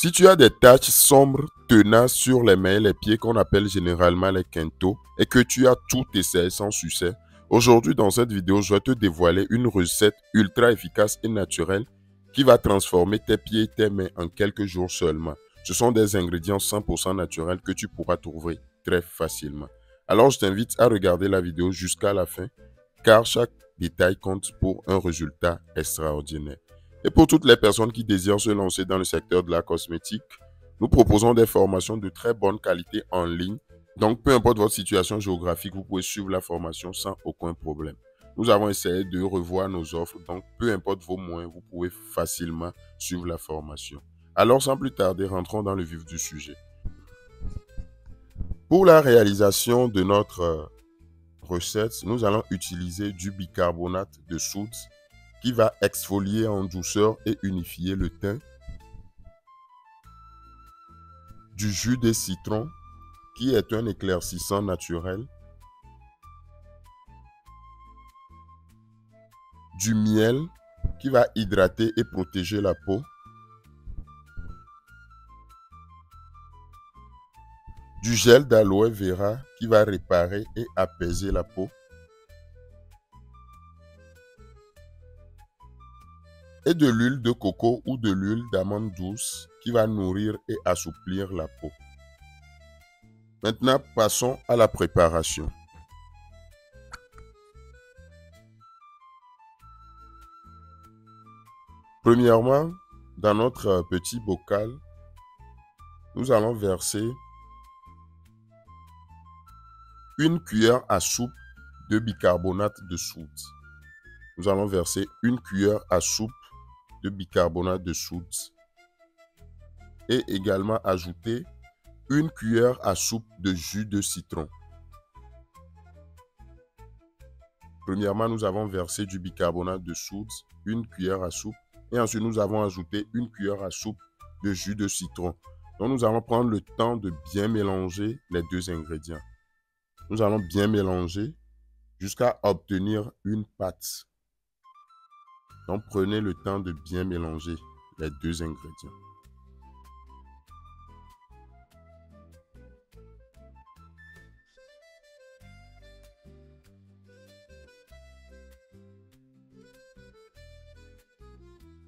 Si tu as des taches sombres tenaces sur les mains et les pieds qu'on appelle généralement les quintaux et que tu as tout essayé sans succès, aujourd'hui dans cette vidéo, je vais te dévoiler une recette ultra efficace et naturelle qui va transformer tes pieds et tes mains en quelques jours seulement. Ce sont des ingrédients 100% naturels que tu pourras trouver très facilement. Alors je t'invite à regarder la vidéo jusqu'à la fin car chaque détail compte pour un résultat extraordinaire. Et pour toutes les personnes qui désirent se lancer dans le secteur de la cosmétique, nous proposons des formations de très bonne qualité en ligne. Donc, peu importe votre situation géographique, vous pouvez suivre la formation sans aucun problème. Nous avons essayé de revoir nos offres, donc peu importe vos moyens, vous pouvez facilement suivre la formation. Alors, sans plus tarder, rentrons dans le vif du sujet. Pour la réalisation de notre recette, nous allons utiliser du bicarbonate de soude qui va exfolier en douceur et unifier le teint, du jus de citron qui est un éclaircissant naturel, du miel qui va hydrater et protéger la peau, du gel d'aloe vera qui va réparer et apaiser la peau, et de l'huile de coco ou de l'huile d'amande douce qui va nourrir et assouplir la peau. Maintenant, passons à la préparation. Premièrement, dans notre petit bocal, nous allons verser une cuillère à soupe de bicarbonate de soude. Nous allons verser une cuillère à soupe de bicarbonate de soude et également ajouter une cuillère à soupe de jus de citron. Premièrement, nous avons versé du bicarbonate de soude, une cuillère à soupe, et ensuite nous avons ajouté une cuillère à soupe de jus de citron. Donc nous allons prendre le temps de bien mélanger les deux ingrédients. Nous allons bien mélanger jusqu'à obtenir une pâte. Donc prenez le temps de bien mélanger les deux ingrédients.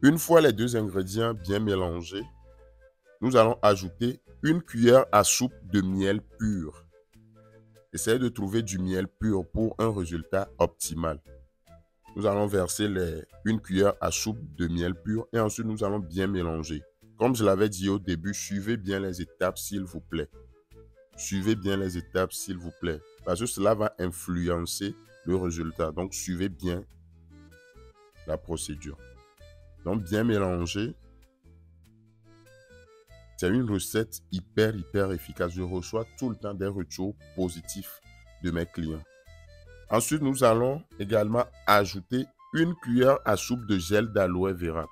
Une fois les deux ingrédients bien mélangés, nous allons ajouter une cuillère à soupe de miel pur. Essayez de trouver du miel pur pour un résultat optimal. Nous allons verser une cuillère à soupe de miel pur et ensuite nous allons bien mélanger. Comme je l'avais dit au début, suivez bien les étapes s'il vous plaît. Suivez bien les étapes s'il vous plaît parce que cela va influencer le résultat. Donc suivez bien la procédure. Donc bien mélanger. C'est une recette hyper efficace. Je reçois tout le temps des retours positifs de mes clients. Ensuite, nous allons également ajouter une cuillère à soupe de gel d'aloe vera.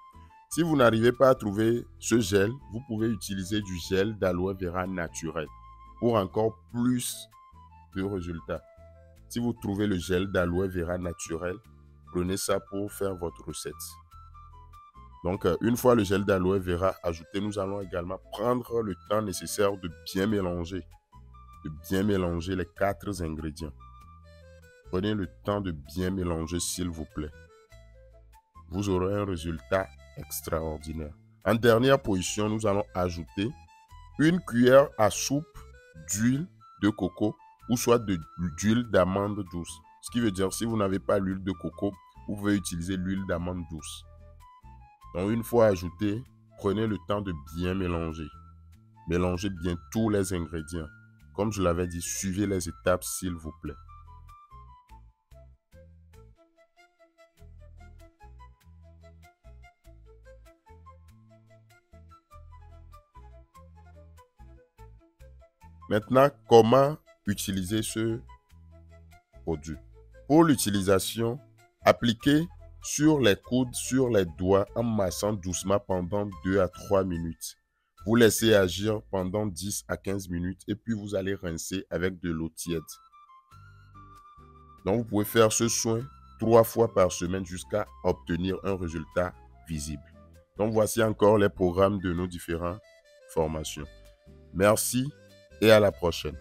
Si vous n'arrivez pas à trouver ce gel, vous pouvez utiliser du gel d'aloe vera naturel pour encore plus de résultats. Si vous trouvez le gel d'aloe vera naturel, prenez ça pour faire votre recette. Donc, une fois le gel d'aloe vera ajouté, nous allons également prendre le temps nécessaire de bien mélanger les 4 ingrédients. Prenez le temps de bien mélanger, s'il vous plaît. Vous aurez un résultat extraordinaire. En dernière position, nous allons ajouter une cuillère à soupe d'huile de coco ou soit d'huile d'amande douce. Ce qui veut dire, si vous n'avez pas l'huile de coco, vous pouvez utiliser l'huile d'amande douce. Donc, une fois ajouté, prenez le temps de bien mélanger. Mélangez bien tous les ingrédients. Comme je l'avais dit, suivez les étapes, s'il vous plaît. Maintenant, comment utiliser ce produit? Pour l'utilisation, appliquez sur les coudes, sur les doigts, en massant doucement pendant 2 à 3 minutes. Vous laissez agir pendant 10 à 15 minutes et puis vous allez rincer avec de l'eau tiède. Donc, vous pouvez faire ce soin 3 fois par semaine jusqu'à obtenir un résultat visible. Donc, voici encore les programmes de nos différents formation. Merci et à la prochaine.